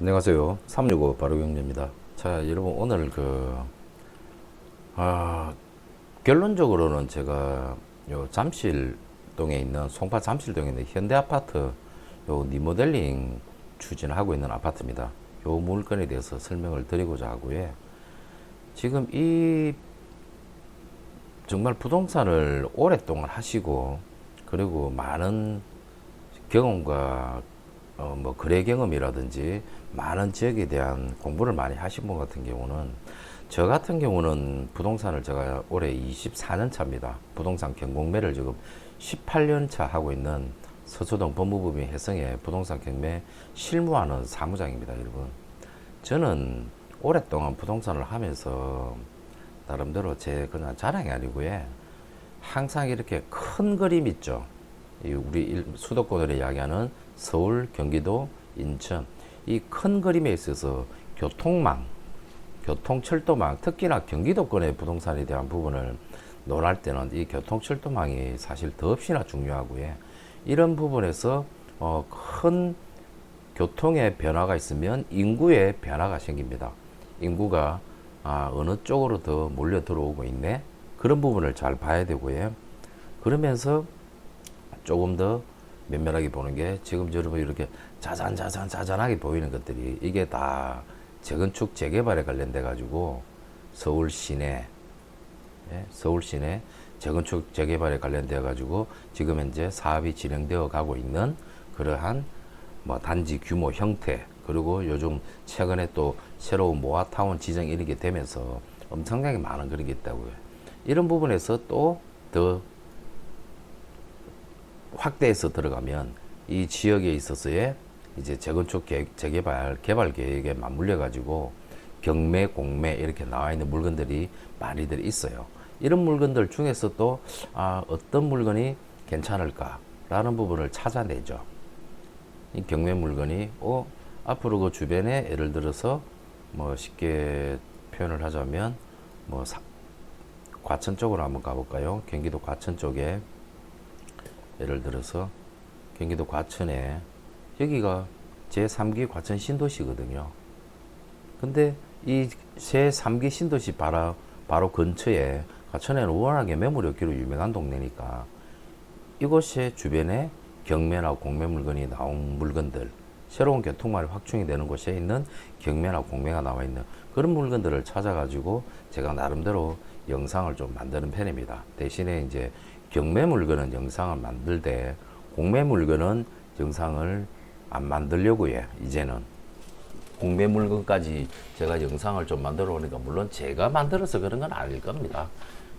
안녕하세요. 365 바로경제입니다. 자, 여러분 오늘 결론적으로는 제가 요 잠실동에 있는 송파 잠실동에 있는 현대 아파트 요 리모델링 추진하고 있는 아파트입니다. 요 물건에 대해서 설명을 드리고자 하고요. 지금 이 정말 부동산을 오랫동안 하시고 그리고 많은 경험과 뭐 거래 경험이라든지 많은 지역에 대한 공부를 많이 하신 분 같은 경우는 저 같은 경우는 부동산을 제가 올해 24년 차입니다. 부동산 경공매를 지금 18년 차 하고 있는 서초동 법무부의 혜성의 부동산 경매 실무하는 사무장입니다, 여러분. 저는 오랫동안 부동산을 하면서 나름대로 제 그냥 자랑이 아니고요. 항상 이렇게 큰 그림 있죠. 우리 수도권으로 이야기하는 서울, 경기도, 인천 이 큰 그림에 있어서 교통망, 교통철도망, 특히나 경기도권의 부동산에 대한 부분을 논할 때는 이 교통철도망이 사실 더없이나 중요하고요. 이런 부분에서 큰 교통의 변화가 있으면 인구의 변화가 생깁니다. 인구가 어느 쪽으로 더 몰려 들어오고 있네. 그런 부분을 잘 봐야 되고요. 그러면서 조금 더 면밀하게 보는 게 지금 여러분 이렇게 자잔하게 보이는 것들이 이게 다 재건축 재개발에 관련돼 가지고 서울 시내 재건축 재개발에 관련돼 가지고 지금 현재 사업이 진행되어 가고 있는 그러한 뭐 단지 규모 형태 그리고 요즘 최근에 또 새로운 모아타운 지정 이런 게 되면서 엄청나게 많은 그런 게 있다고요. 이런 부분에서 또 더 확대해서 들어가면 이 지역에 있어서의 이제 재건축 재개발 개발 계획에 맞물려 가지고 경매 공매 이렇게 나와 있는 물건들이 많이들 있어요. 이런 물건들 중에서 또 어떤 물건이 괜찮을까라는 부분을 찾아내죠. 이 경매 물건이 앞으로 그 주변에 예를 들어서 뭐 쉽게 표현을 하자면 뭐 과천 쪽으로 한번 가볼까요? 경기도 과천 쪽에 예를 들어서 경기도 과천에 여기가 제3기 과천 신도시거든요. 근데 이 제3기 신도시 바로 근처에 과천에는 워낙에 매물이 없기로 유명한 동네니까 이곳의 주변에 경매나 공매 물건이 나온 물건들 새로운 교통망이 확충이 되는 곳에 있는 경매나 공매가 나와 있는 그런 물건들을 찾아가지고 제가 나름대로 영상을 좀 만드는 편입니다. 대신에 이제 경매 물건은 영상을 만들되 공매 물건은 영상을 안 만들려고 해. 이제는 공매 물건까지 제가 영상을 좀 만들어 오니까 물론 제가 만들어서 그런 건 아닐 겁니다.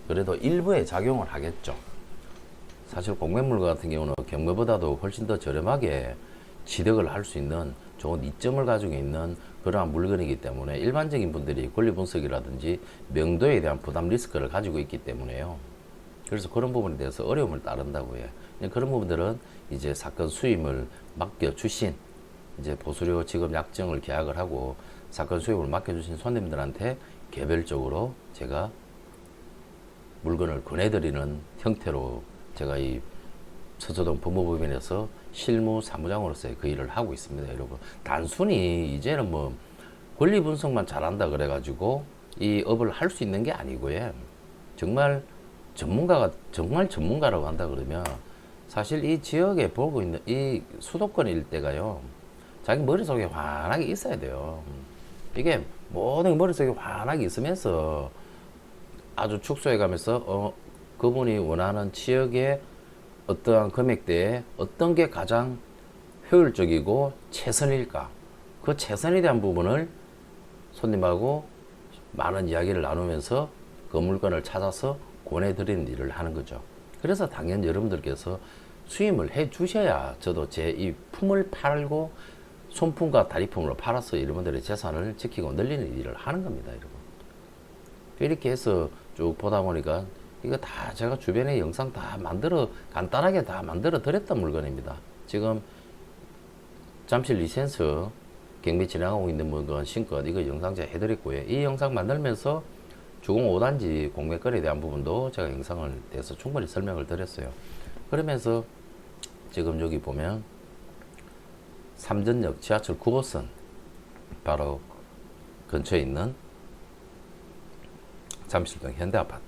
그래도 일부에 작용을 하겠죠. 사실 공매 물건 같은 경우는 경매보다도 훨씬 더 저렴하게 취득을 할 수 있는 좋은 이점을 가지고 있는 그러한 물건이기 때문에 일반적인 분들이 권리 분석이라든지 명도에 대한 부담 리스크를 가지고 있기 때문에요. 그래서 그런 부분에 대해서 어려움을 따른다고 해요. 그런 부분들은 이제 사건 수임을 맡겨주신 이제 보수료 지급 약정을 계약을 하고 사건 수임을 맡겨주신 손님들한테 개별적으로 제가 물건을 권해드리는 형태로 제가 이 서초동 법무법인에서 실무 사무장으로서의 그 일을 하고 있습니다, 여러분. 단순히 이제는 뭐 권리 분석만 잘한다 그래가지고 이 업을 할 수 있는 게 아니고요. 정말 전문가라고 한다 그러면 사실 이 지역에 보고 있는 이 수도권 일대가요, 자기 머릿속에 환하게 있어야 돼요. 이게 모든 머릿속에 환하게 있으면서 아주 축소해 가면서 그분이 원하는 지역의 어떠한 금액대에 어떤 게 가장 효율적이고 최선일까, 그 최선에 대한 부분을 손님하고 많은 이야기를 나누면서 그 물건을 찾아서 권해드리는 일을 하는 거죠. 그래서 당연히 여러분들께서 수임을 해 주셔야 저도 제 이 품을 팔고 손품과 다리품으로 팔아서 여러분들의 재산을 지키고 늘리는 일을 하는 겁니다, 여러분. 이렇게 해서 쭉 보다 보니까 이거 다 제가 주변에 영상 다 간단하게 다 만들어 드렸던 물건입니다. 지금 잠실 리센스 경매 진행하고 있는 물건 신껏 이거 영상 제가 해드렸고요. 이 영상 만들면서 주공 5단지 공매권에 대한 부분도 제가 영상을 내서 충분히 설명을 드렸어요. 그러면서 지금 여기 보면 삼전역 지하철 9호선 바로 근처에 있는 잠실동 현대아파트.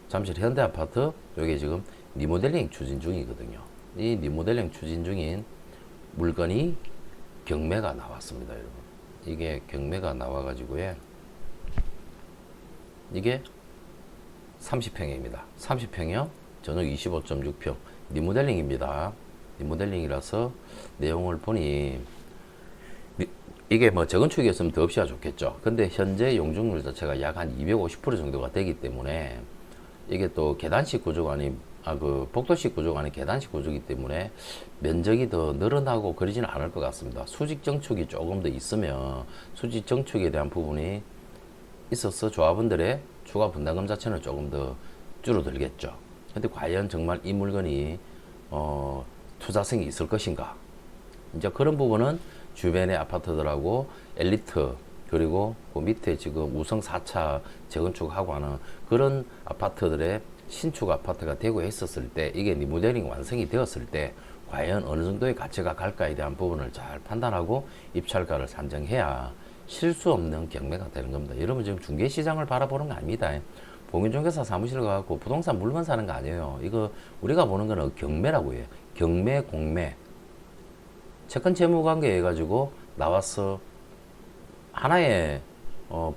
잠실 현대아파트 여기 지금 리모델링 추진 중이거든요. 이 리모델링 추진 중인 물건이 경매가 나왔습니다, 여러분. 이게 경매가 나와가지고요. 이게 30평입니다. 30평이요. 전용 25.6평. 리모델링입니다. 리모델링이라서 내용을 보니 이게 뭐 재건축이었으면 더 없이야 좋겠죠. 근데 현재 용적률 자체가 약 한 250% 정도가 되기 때문에 이게 또 계단식 구조가 아닌 그 복도식 구조가 아닌 계단식 구조이기 때문에 면적이 더 늘어나고 그러지는 않을 것 같습니다. 수직 정축이 조금 더 있으면 수직 정축에 대한 부분이 있어서 조합원들의 추가 분담금 자체는 조금 더 줄어들겠죠. 근데 과연 정말 이 물건이 투자성이 있을 것인가? 이제 그런 부분은 주변의 아파트들하고 엘리트 그리고 그 밑에 지금 우성 4차 재건축하고 하는 그런 아파트들의 신축 아파트가 되고 했었을 때 이게 리모델링 완성이 되었을 때 과연 어느 정도의 가치가 갈까에 대한 부분을 잘 판단하고 입찰가를 산정해야 실수 없는 경매가 되는 겁니다. 여러분 지금 중개시장을 바라보는 거 아닙니다. 공인중개사 사무실 가고 부동산 물건 사는 거 아니에요. 이거 우리가 보는 거는 경매라고 해요. 경매, 공매. 채권 채무 관계 해가지고 나와서 하나의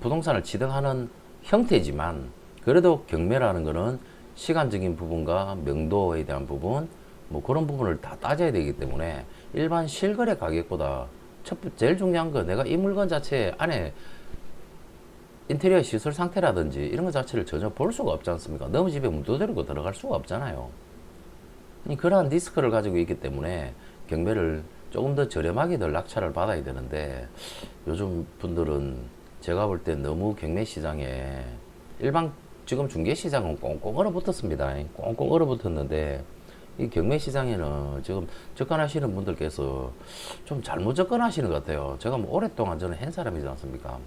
부동산을 취득하는 형태지만 그래도 경매라는 거는 시간적인 부분과 명도에 대한 부분 뭐 그런 부분을 다 따져야 되기 때문에 일반 실거래 가격보다 제일 중요한 거 내가 이 물건 자체 안에 인테리어 시설 상태라든지 이런 것 자체를 전혀 볼 수가 없지 않습니까? 너무 집에 문 두드리고 들어갈 수가 없잖아요. 그러한 리스크를 가지고 있기 때문에 경매를 조금 더 저렴하게들 낙찰을 받아야 되는데 요즘 분들은 제가 볼 때 너무 경매 시장에 일반 지금 중개 시장은 꽁꽁 얼어붙었습니다. 꽁꽁 얼어붙었는데 이 경매 시장에는 지금 접근하시는 분들께서 좀 잘못 접근하시는 것 같아요. 제가 뭐 오랫동안 저는 한 사람이지 않습니까?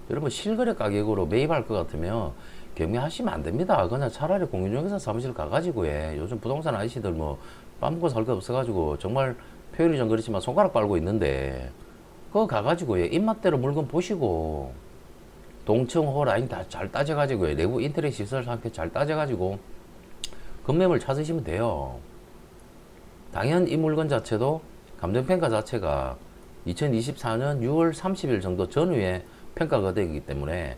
여러분 실거래 가격으로 매입할 것 같으면 경매하시면 안 됩니다. 그냥 차라리 공인중개사 사무실 가가지고 요즘 부동산 아저씨들 뭐 밥 먹고 살 거 없어가지고 정말 표현이 좀 그렇지만 손가락 빨고 있는데 그거 가가지고 입맛대로 물건 보시고 동층호 라인 다 잘 따져가지고 내부 인테리어 시설 상태 잘 따져가지고 금매물 찾으시면 돼요. 당연 이 물건 자체도 감정평가 자체가 2024년 6월 30일 정도 전후에 평가가 되기 때문에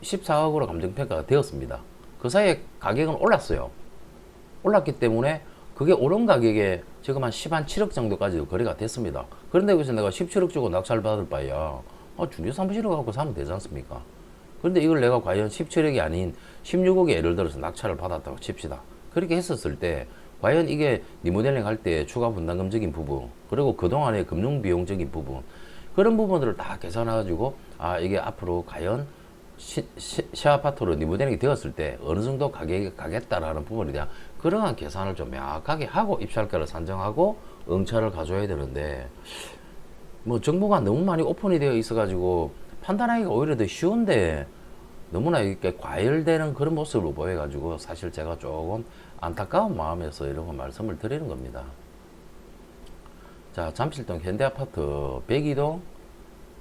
14억으로 감정평가가 되었습니다. 그 사이에 가격은 올랐어요. 올랐기 때문에 그게 오른 가격에 지금 한 7억 정도까지 거래가 됐습니다. 그런데 여기서 내가 17억 주고 낙찰 받을 바에야 중개 사무실을 갖고 사면 되지 않습니까? 그런데 이걸 내가 과연 17억이 아닌 16억에 예를 들어서 낙찰을 받았다고 칩시다. 그렇게 했었을 때 과연 이게 리모델링 할 때 추가 분담금적인 부분 그리고 그동안의 금융비용적인 부분 그런 부분들을 다 계산해가지고 이게 앞으로 과연 시아파트로 리모델링이 되었을 때 어느 정도 가격이 가겠다라는 부분에 대한 그러한 계산을 좀 명확하게 하고 입찰가를 산정하고 응찰을 가져야 되는데 뭐 정보가 너무 많이 오픈이 되어 있어가지고 판단하기가 오히려 더 쉬운데 너무나 이렇게 과열되는 그런 모습을 보여가지고 사실 제가 조금 안타까운 마음에서 이런 거 말씀을 드리는 겁니다. 자, 잠실동 현대아파트 102동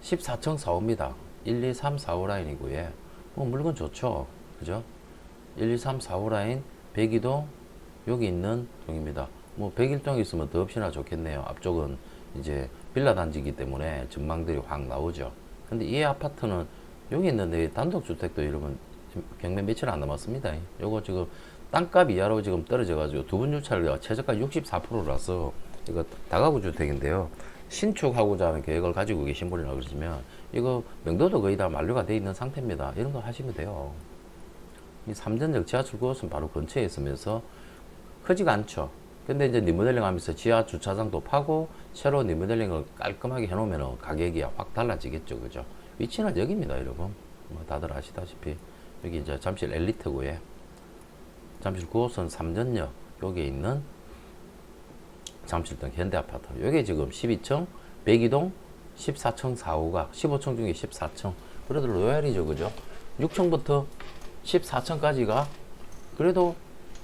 14층 4호입니다. 1, 2, 3, 4호 라인이고요. 뭐 물건 좋죠. 그죠? 1, 2, 3, 4호 라인 102동 여기 있는 동입니다. 뭐 101동 있으면 더 없이나 좋겠네요. 앞쪽은 이제 빌라 단지이기 때문에 전망들이 확 나오죠. 근데 이 아파트는 여기 있는데 단독주택도 여러분 경매 며칠 안 남았습니다. 요거 지금 땅값 이하로 지금 떨어져가지고 두 분 유찰가 최저가 64%라서 이거 다가구 주택인데요. 신축하고자 하는 계획을 가지고 계신 분이라 그러시면 이거 명도도 거의 다 만료가 되어 있는 상태입니다. 이런 거 하시면 돼요. 이 삼전역 지하철 그것은 바로 근처에 있으면서 크지가 않죠. 근데 이제 리모델링 하면서 지하 주차장도 파고 새로 리모델링을 깔끔하게 해놓으면 가격이 확 달라지겠죠. 그죠? 위치는 여기입니다, 여러분. 뭐 다들 아시다시피 여기 이제 잠실 엘리트구에 잠실 9호선 삼전역 여기에 있는 잠실동 현대아파트. 여기 지금 12층 102동 14층 4호가 15층 중에 14층. 그래도 로얄이죠, 그죠? 6층부터 14층까지가 그래도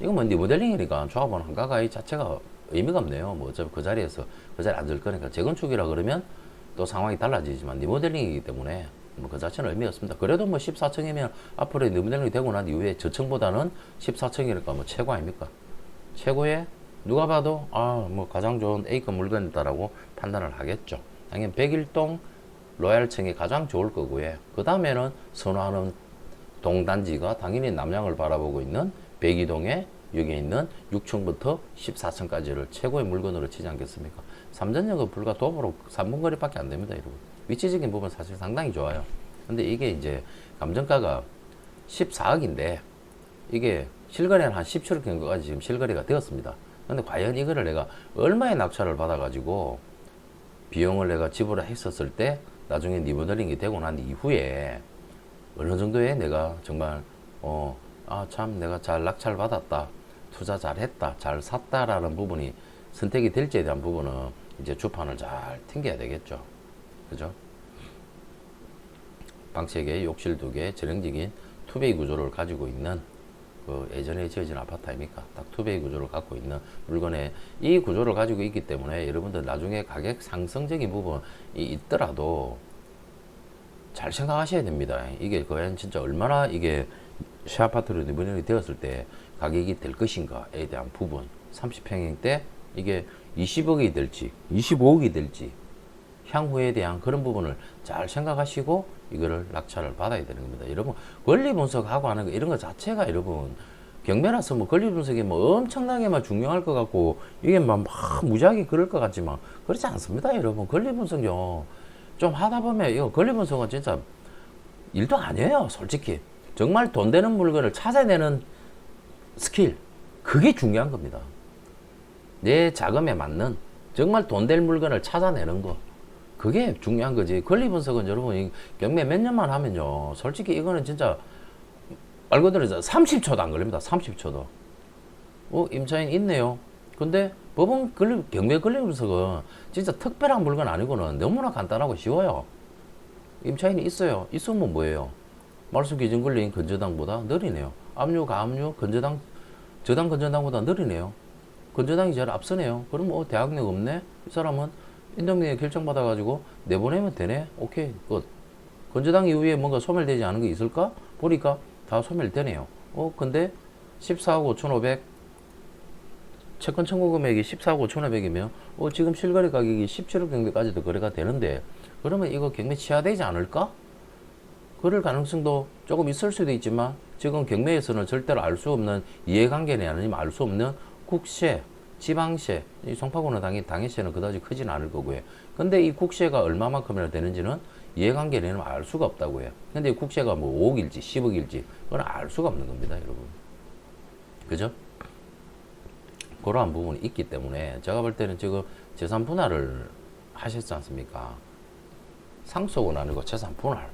이건 뭐 리모델링이니까 조합원 한가가 이 자체가 의미가 없네요. 뭐 어차피 그 자리에서 그 자리에 앉을 거니까 재건축이라 그러면 또 상황이 달라지지만 리모델링이기 때문에 뭐 그 자체는 의미 없습니다. 그래도 뭐 14층이면 앞으로 리모델링이 되고 난 이후에 저층보다는 14층이니까 뭐 최고 아닙니까? 최고의 누가 봐도 뭐 가장 좋은 A급 물건이다라고 판단을 하겠죠. 당연히 101동 로얄층이 가장 좋을 거고요. 그 다음에는 선호하는 동단지가 당연히 남양을 바라보고 있는 102동에 여기 있는 6층부터 14층까지를 최고의 물건으로 치지 않겠습니까? 삼전역은 불과 도보로 3분 거리밖에 안 됩니다, 여러분. 위치적인 부분 사실 상당히 좋아요. 근데 이게 이제 감정가가 14억인데 이게 실거래는 한 17억 정도까지 지금 실거래가 되었습니다. 근데 과연 이거를 내가 얼마의 낙찰을 받아가지고 비용을 내가 지불했었을 때 나중에 리모델링이 되고 난 이후에 어느 정도의 내가 정말 참 내가 잘 낙찰 받았다, 투자 잘 했다, 잘 샀다라는 부분이 선택이 될지에 대한 부분은 이제 주판을 잘 튕겨야 되겠죠. 그죠? 방 3개, 욕실 2개, 전형적인 투베이 구조를 가지고 있는 그 예전에 지어진 아파트 아닙니까? 딱 투베이 구조를 갖고 있는 물건에 이 구조를 가지고 있기 때문에 여러분들 나중에 가격 상승적인 부분이 있더라도 잘 생각하셔야 됩니다. 이게 과연 진짜 얼마나 이게 시아파트로 리모델링이 되었을 때 가격이 될 것인가에 대한 부분, 30평형 때 이게 20억이 될지 25억이 될지 향후에 대한 그런 부분을 잘 생각하시고 이거를 낙찰을 받아야 되는 겁니다. 여러분 권리 분석하고 하는 거 이런 거 자체가 여러분 경매라서 뭐 권리 분석이 뭐 엄청나게만 중요할 것 같고 이게 막 무지하게 그럴 것 같지만 그렇지 않습니다. 여러분 권리 분석요 좀 하다 보면 이거 권리 분석은 진짜 일도 아니에요. 솔직히 정말 돈 되는 물건을 찾아내는 스킬 그게 중요한 겁니다. 내 자금에 맞는 정말 돈 될 물건을 찾아내는 거 그게 중요한 거지. 권리 분석은 여러분 경매 몇 년만 하면요 솔직히 이거는 진짜 말 그대로 30초도 안 걸립니다. 30초도 임차인 있네요. 근데 법원 경매 권리 분석은 진짜 특별한 물건 아니고는 너무나 간단하고 쉬워요. 임차인이 있어요. 있으면 뭐예요? 말소 기준 권리인 건저당보다 느리네요. 압류, 가압류, 건저당, 저당 건저당보다 느리네요. 건저당이 제일 앞서네요. 그럼 대학력 없네? 이 사람은 인정명예 결정받아가지고 내보내면 되네? 오케이, 끝. 건저당 이후에 뭔가 소멸되지 않은 게 있을까? 보니까 다 소멸되네요. 근데 14억 5,500, 채권 청구 금액이 14억 5,500이면, 지금 실거래 가격이 17억 정도까지도 거래가 되는데, 그러면 이거 경매 취하되지 않을까? 그럴 가능성도 조금 있을 수도 있지만, 지금 경매에서는 절대로 알 수 없는 이해관계나 아니면 알 수 없는 국세, 지방세, 이 송파구는 당연히 당해세는 그다지 크진 않을 거고요. 근데 이 국세가 얼마만큼이나 되는지는 이해관계는 알 수가 없다고요. 근데 이 국세가 뭐 5억일지 10억일지 그건 알 수가 없는 겁니다, 여러분. 그죠? 그러한 부분이 있기 때문에 제가 볼 때는 지금 재산 분할을 하셨지 않습니까? 상속은 아니고 재산 분할.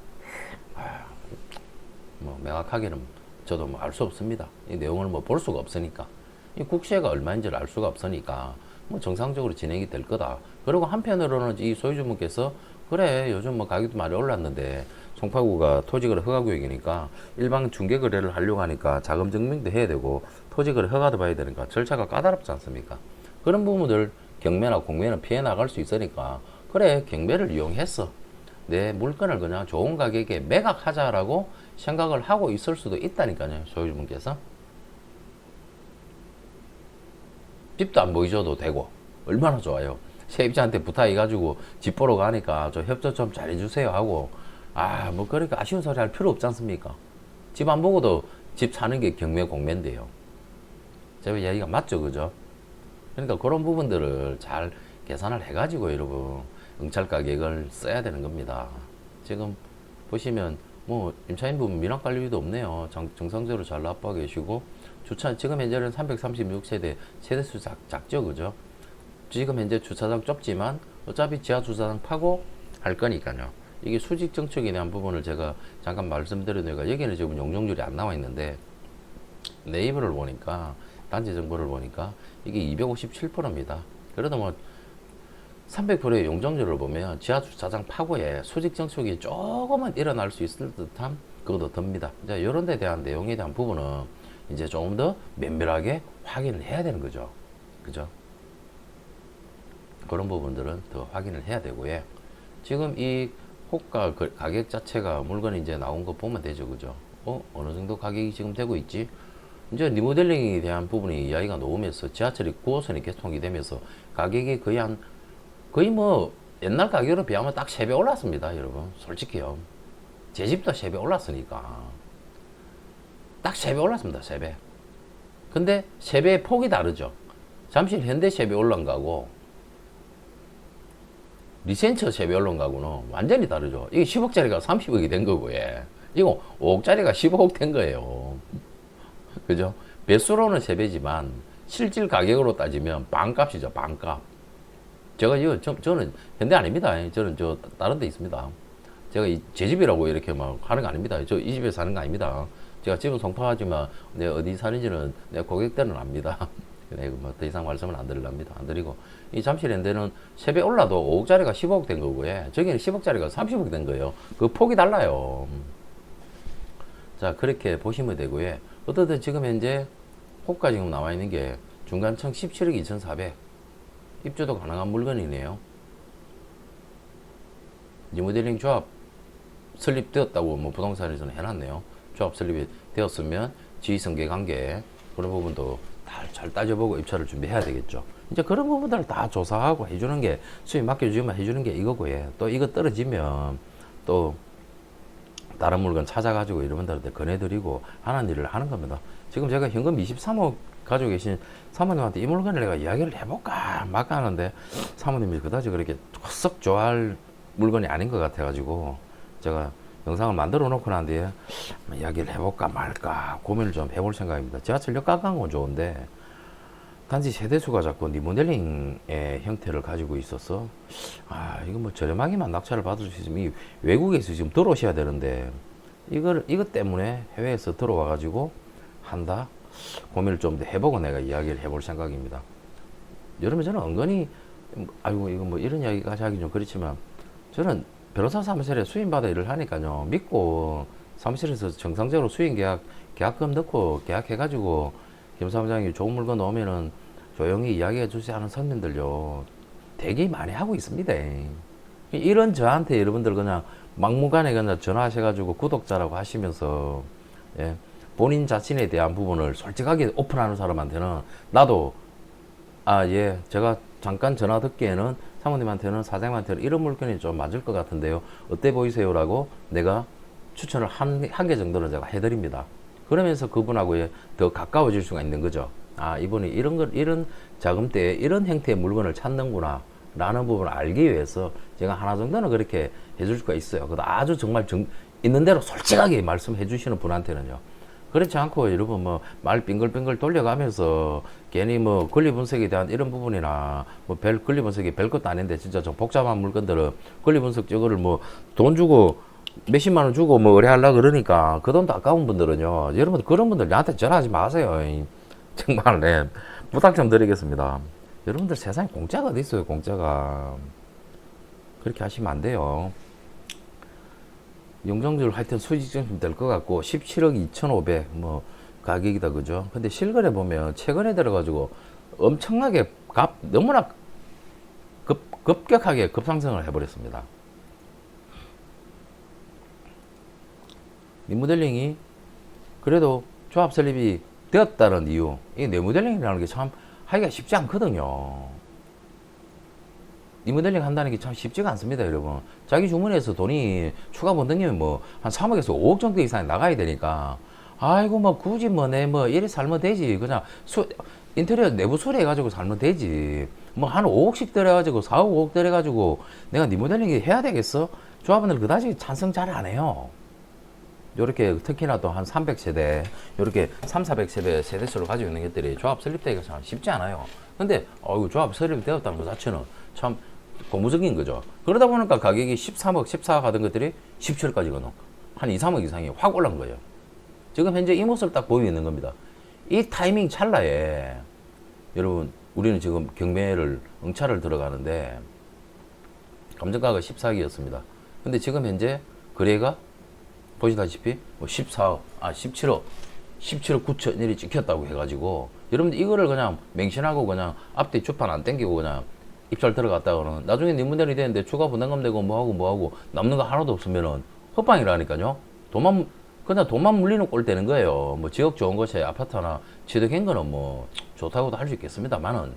뭐 명확하게는 저도 뭐 알 수 없습니다. 이 내용을 뭐 볼 수가 없으니까. 이 국세가 얼마인지를 알 수가 없으니까 뭐 정상적으로 진행이 될 거다. 그리고 한편으로는 이 소유주분께서 그래 요즘 뭐 가격도 많이 올랐는데 송파구가 토지거래 허가구역이니까 일반 중개거래를 하려고 하니까 자금 증명도 해야 되고 토지거래 허가도 봐야 되니까 절차가 까다롭지 않습니까? 그런 부분들 경매나 공매는 피해 나갈 수 있으니까 그래 경매를 이용해서 내 물건을 그냥 좋은 가격에 매각하자라고 생각을 하고 있을 수도 있다니까요. 소유주분께서 집도 안 보여줘도 되고 얼마나 좋아요. 세입자한테 부탁해가지고 집 보러 가니까 저 협조 좀 잘해주세요 하고 뭐 그러니까 아쉬운 소리 할 필요 없지 않습니까? 집 안 보고도 집 사는 게 경매 공매인데요. 제가 이야기가 맞죠, 그죠? 그러니까 그런 부분들을 잘 계산을 해가지고 여러분 응찰 가격을 써야 되는 겁니다. 지금 보시면 뭐 임차인 부분 민원관리비도 없네요. 정상적으로 잘 납부하고 계시고 주차 지금 현재는 336세대 세대수 작죠, 그죠? 지금 현재 주차장 좁지만 어차피 지하 주차장 파고 할 거니까요. 이게 수직 정책에 대한 부분을 제가 잠깐 말씀드렸는데 여기는 지금 용적률이 안 나와 있는데 네이버를 보니까 단지 정보를 보니까 이게 257%입니다. 그래도 뭐 300%의 용적률을 보면 지하 주차장 파고에 수직 정책이 조금은 일어날 수 있을 듯한 그것도 듭니다. 이제 이런 데 대한 내용에 대한 부분은 이제 조금 더 면밀하게 확인을 해야 되는 거죠. 그죠? 그런 부분들은 더 확인을 해야 되고요. 지금 이 호가 가격 자체가 물건이 이제 나온 거 보면 되죠, 그죠? 어느 정도 가격이 지금 되고 있지? 이제 리모델링에 대한 부분이 이야기가 나오면서 지하철이 9호선이 개통이 되면서 가격이 거의 뭐 옛날 가격으로 비하면 딱 3배 올랐습니다, 여러분. 솔직히요. 제 집도 3배 올랐으니까. 딱 3배 올랐습니다, 3배. 근데 3배의 폭이 다르죠. 잠실 현대 3배 올라간 거하고 리센처 3배 올라간 거하고는 완전히 다르죠. 이게 10억짜리가 30억이 된 거고, 예. 이거 5억짜리가 15억 된 거예요. 그죠? 배수로는 3배지만 실질 가격으로 따지면 반값이죠, 반값. 저는 현대 아닙니다. 저는 다른 데 있습니다. 제가 제 집이라고 이렇게 막 하는 거 아닙니다. 이 집에 사는 거 아닙니다. 제가 집은 송파하지만 내 어디 사는지는 내 고객들은 압니다. 더 이상 말씀은 안 드리랍니다. 안 드리고. 이 잠실 현대는 3배 올라도 5억짜리가 15억 된 거고요. 예. 저기는 10억짜리가 30억 된 거예요. 그 폭이 달라요. 자, 그렇게 보시면 되고요. 어떻든 지금 현재 호가 지금 나와 있는 게 중간청 17억 2,400. 입주도 가능한 물건이네요. 리모델링 조합 설립되었다고 뭐 부동산에서는 해놨네요. 조합 설립이 되었으면 지휘성계 관계 그런 부분도 잘 따져보고 입찰을 준비해야 되겠죠. 이제 그런 부분들을 다 조사하고 해주는 게 수입 맡겨주면 해주는 게 이거고요. 또 이거 떨어지면 또 다른 물건 찾아가지고 여러분들한테 권해드리고 하는 일을 하는 겁니다. 지금 제가 현금 23억 가지고 계신 사모님한테 이 물건을 내가 이야기를 해볼까 말까 하는데 사모님이 그다지 그렇게 썩 좋아할 물건이 아닌 것 같아가지고 제가 영상을 만들어 놓고 난 뒤에 이야기를 해볼까 말까 고민을 좀 해볼 생각입니다. 지하철역 가까운 건 좋은데 단지 세대수가 자꾸 리모델링의 형태를 가지고 있어서 이거 뭐 저렴하게만 낙찰을 받을 수 있으면 이 외국에서 지금 들어오셔야 되는데 이것 때문에 해외에서 들어와 가지고 한다 고민을 좀 더 해보고 내가 이야기를 해볼 생각입니다. 여러분 저는 은근히 아이고 이거 뭐 이런 이야기까지 하기 좀 그렇지만 저는 변호사 사무실에 수임받아 일을 하니까요 믿고 사무실에서 정상적으로 수임 계약금 넣고 계약해가지고 김 사무장이 좋은 물건 넣으면은 조용히 이야기해 주지 않은 선민들요 되게 많이 하고 있습니다. 이런 저한테 여러분들 그냥 막무가내 그냥 전화하셔가지고 구독자라고 하시면서 예, 본인 자신에 대한 부분을 솔직하게 오픈하는 사람한테는 나도 예 제가 잠깐 전화 듣기에는 사모님한테는 사장님한테는 이런 물건이 좀 맞을 것 같은데요 어때 보이세요 라고 내가 추천을 한 개 정도는 제가 해드립니다. 그러면서 그분하고 더 가까워질 수가 있는 거죠. 이분이 이런 자금대에 이런 형태의 물건을 찾는구나 라는 부분을 알기 위해서 제가 하나 정도는 그렇게 해줄 수가 있어요. 그래도 아주 정말 있는 대로 솔직하게 말씀해 주시는 분한테는요. 그렇지 않고 여러분 뭐 말 빙글빙글 돌려가면서 괜히 뭐 권리 분석에 대한 이런 부분이나 뭐 권리 분석이 별것도 아닌데 진짜 좀 복잡한 물건들은 권리 분석 저거를 뭐 돈 주고 몇십만 원 주고 뭐 의뢰하려고 그러니까 그 돈도 아까운 분들은요 여러분 그런 분들 나한테 전화하지 마세요. 정말 네 부탁 좀 드리겠습니다. 여러분들 세상에 공짜가 어디 있어요. 공짜가 그렇게 하시면 안 돼요. 용적률 하여튼 수익증 될 것 같고 17억 2,500 뭐 가격이다 그죠. 근데 실거래 보면 최근에 들어가지고 엄청나게 너무나 급격하게 급상승을 해버렸습니다. 리모델링이 그래도 조합 설립이 되었다는 이유 이 리모델링이라는 게 참 하기가 쉽지 않거든요. 리모델링 한다는 게 참 쉽지가 않습니다, 여러분. 자기 주문에서 돈이 추가 번등이면 뭐 한 3억에서 5억 정도 이상이 나가야 되니까 아이고 뭐 굳이 이래 살면 되지. 그냥 인테리어 내부 수리해가지고 살면 되지. 뭐 한 5억씩 들여가지고 4억 5억 들여가지고 내가 리모델링 해야 되겠어? 조합원들 그다지 찬성 잘 안 해요. 요렇게 특히나 또 한 300세대 요렇게 3,400세대 세대수를 가지고 있는 것들이 조합 설립되기가 참 쉽지 않아요. 근데 조합 설립되었다는 것 자체는 참 고무적인 거죠. 그러다 보니까 가격이 13억 14억 하던 것들이 17억까지 한 2, 3억 이상이 확 올라간 거예요. 지금 현재 이 모습을 딱 보이고 있는 겁니다. 이 타이밍 찰나에 여러분 우리는 지금 응찰을 들어가는데 감정가가 14억이었습니다. 근데 지금 현재 거래가 보시다시피 뭐 17억 9천일이 찍혔다고 해가지고 여러분들 이거를 그냥 맹신하고 그냥 앞뒤 주판 안 땡기고 그냥 입찰 들어갔다가는 나중에 네 문제이 되는데 추가 분담금 되고 뭐하고 남는 거 하나도 없으면은 헛방이라니까요. 그냥 돈만 물리는 꼴 되는 거예요. 뭐 지역 좋은 곳에 아파트 하나 취득한 거는 뭐 좋다고도 할 수 있겠습니다만은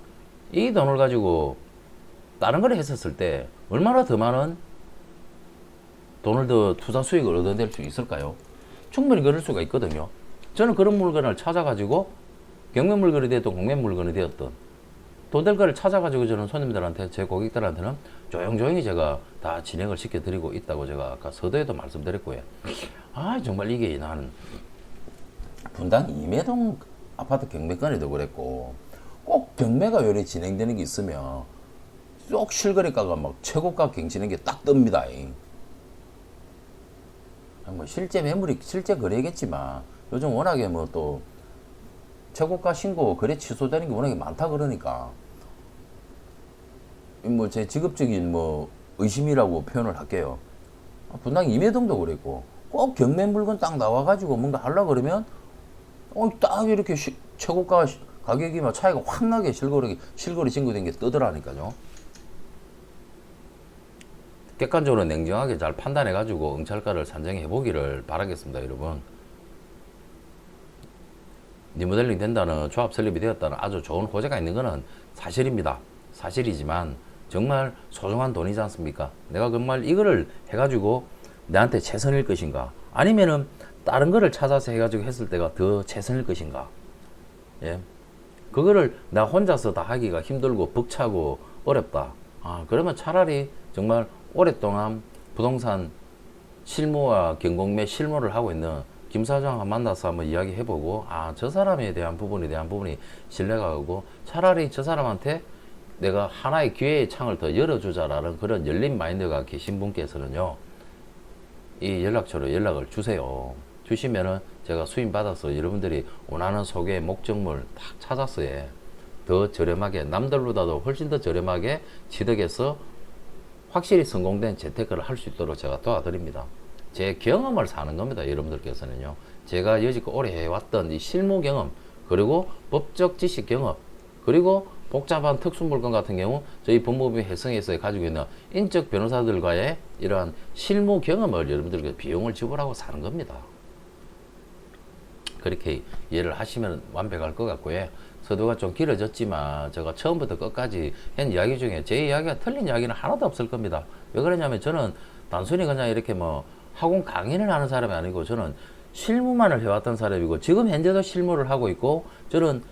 이 돈을 가지고 다른 걸 했었을 때 얼마나 더 많은 돈을 더 투자 수익을 얻어낼 수 있을까요? 충분히 그럴 수가 있거든요. 저는 그런 물건을 찾아가지고 경매 물건이 되었던 공매 물건이 되었던 돈 될 거를 찾아가지고 저는 손님들한테 제 고객들한테는 조용조용히 제가 다 진행을 시켜드리고 있다고 제가 아까 서두에도 말씀드렸고요. 아 정말 이게 나는 분당 임해동 아파트 경매건에도 그랬고 꼭 경매가 요리 진행되는 게 있으면 쏙 실거래가가 막 최고가 경치는 게 딱 뜹니다. 뭐 실제 매물이 실제 거래겠지만 요즘 워낙에 뭐 또 최고가 신고 거래 취소되는 게 워낙에 많다 그러니까 뭐 제 직업적인 뭐 의심이라고 표현을 할게요. 분당 임해동도 그랬고 꼭 경매 물건 딱 나와가지고 뭔가 하려 그러면 딱 이렇게 최고가 가격이 막 차이가 확 나게 실거래 신고된 게 뜨더라니까요. 객관적으로 냉정하게 잘 판단해가지고 응찰가를 산정해 보기를 바라겠습니다, 여러분. 리모델링 된다는 조합 설립이 되었다는 아주 좋은 호재가 있는 것은 사실입니다. 사실이지만 정말 소중한 돈이지 않습니까? 내가 정말 이거를 해가지고 내한테 최선일 것인가? 아니면은 다른 거를 찾아서 해가지고 했을 때가 더 최선일 것인가? 예. 그거를 나 혼자서 다 하기가 힘들고 벅차고 어렵다. 그러면 차라리 정말 오랫동안 부동산 실무와 경공매 실무를 하고 있는 김 사장 만나서 한번 이야기해보고 저 사람에 대한 부분이 신뢰가 가고 차라리 저 사람한테 내가 하나의 기회의 창을 더 열어주자라는 그런 열린 마인드가 계신 분께서는요 이 연락처로 연락을 주세요. 주시면은 제가 수임 받아서 여러분들이 원하는 소개 목적물 딱 찾아서 더 저렴하게 남들보다도 훨씬 더 저렴하게 취득해서 확실히 성공된 재테크를 할 수 있도록 제가 도와드립니다. 제 경험을 사는 겁니다. 여러분들께서는요. 제가 여지껏 오래 해왔던 이 실무 경험, 그리고 법적 지식 경험, 그리고 복잡한 특수 물건 같은 경우 저희 법무부 해성에서 가지고 있는 인적 변호사들과의 이러한 실무 경험을 여러분들께 비용을 지불하고 사는 겁니다. 그렇게 이해를 하시면 완벽할 것 같고요. 서두가 좀 길어졌지만 제가 처음부터 끝까지 한 이야기 중에 제 이야기가 틀린 이야기는 하나도 없을 겁니다. 왜 그러냐면 저는 단순히 그냥 이렇게 뭐 학원 강의를 하는 사람이 아니고 저는 실무만을 해왔던 사람이고 지금 현재도 실무를 하고 있고 저는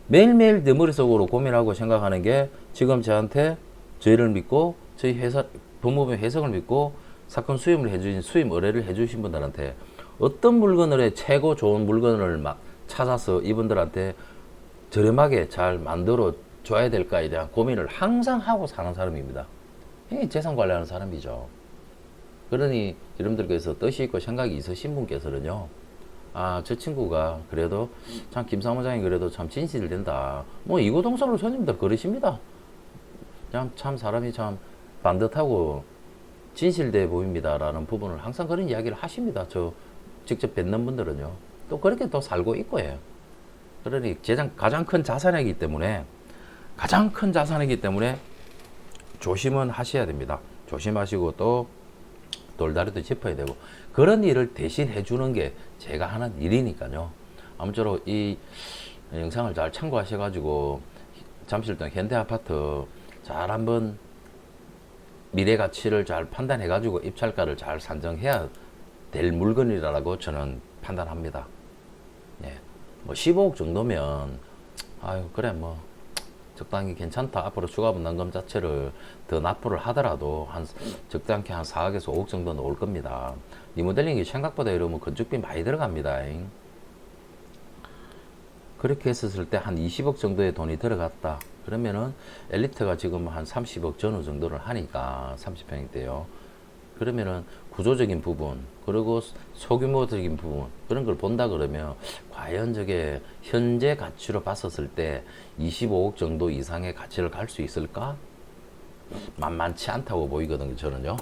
매일매일 내 머릿속으로 고민하고 생각하는 게 지금 저한테 저희를 믿고 저희 회사 법무부 해석을 믿고 사건 수임을 해주신 수임 의뢰를 해주신 분들한테 어떤 물건을 최고 좋은 물건을 막 찾아서 이분들한테 저렴하게 잘 만들어 줘야 될까에 대한 고민을 항상 하고 사는 사람입니다. 이게 재산 관리하는 사람이죠. 그러니 여러분들께서 뜻이 있고 생각이 있으신 분께서는요, 저 친구가 그래도 참 김 사무장이 그래도 참 진실이 된다. 뭐 이고동성으로 손님들 그러십니다. 그냥 참 사람이 참 반듯하고 진실돼 보입니다라는 부분을 항상 그런 이야기를 하십니다. 저 직접 뵙는 분들은요. 또 그렇게 또 살고 있고요. 그러니 가장 큰 자산이기 때문에 조심은 하셔야 됩니다. 조심하시고 또 돌다리도 짚어야 되고 그런 일을 대신 해주는 게 제가 하는 일이니까요. 아무쪼록 이 영상을 잘 참고하셔가지고 잠실동 현대아파트 잘 한번 미래 가치를 잘 판단해가지고 입찰가를 잘 산정해야 될 물건이라고 저는 판단합니다. 예. 뭐 15억 정도면 그래 뭐 적당히 괜찮다. 앞으로 추가 분담금 자체를 더 납부를 하더라도 적당히 한 4억에서 5억 정도 나올 겁니다. 리모델링이 생각보다 이러면 건축비 많이 들어갑니다. 그렇게 했었을 때 한 20억 정도의 돈이 들어갔다. 그러면은 엘리트가 지금 한 30억 전후 정도를 하니까 30평대요. 그러면은 구조적인 부분 그리고 소규모적인 부분 그런 걸 본다 그러면 과연 저게 현재 가치로 봤었을 때 25억 정도 이상의 가치를 갈 수 있을까? 만만치 않다고 보이거든요. 저는요.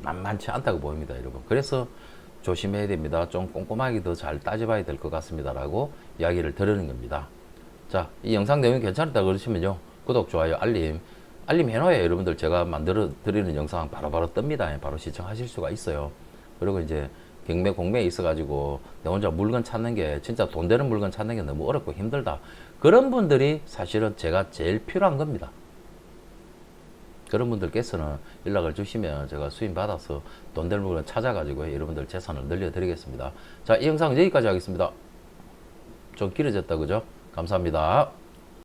만만치 않다고 보입니다, 여러분. 그래서 조심해야 됩니다. 좀 꼼꼼하게 더 잘 따져봐야 될 것 같습니다. 라고 이야기를 드리는 겁니다. 자, 이 영상 내용이 괜찮다 그러시면요. 구독, 좋아요, 알림 알림해놔야 여러분들 제가 만들어 드리는 영상 바로바로 뜹니다. 바로 시청하실 수가 있어요. 그리고 이제 경매 공매에 있어가지고 내 혼자 물건 찾는 게 진짜 돈 되는 물건 찾는 게 너무 어렵고 힘들다. 그런 분들이 사실은 제가 제일 필요한 겁니다. 그런 분들께서는 연락을 주시면 제가 수임 받아서 돈 되는 물건 찾아가지고 여러분들 재산을 늘려드리겠습니다. 자, 이 영상은 여기까지 하겠습니다. 좀 길어졌다, 그죠? 감사합니다.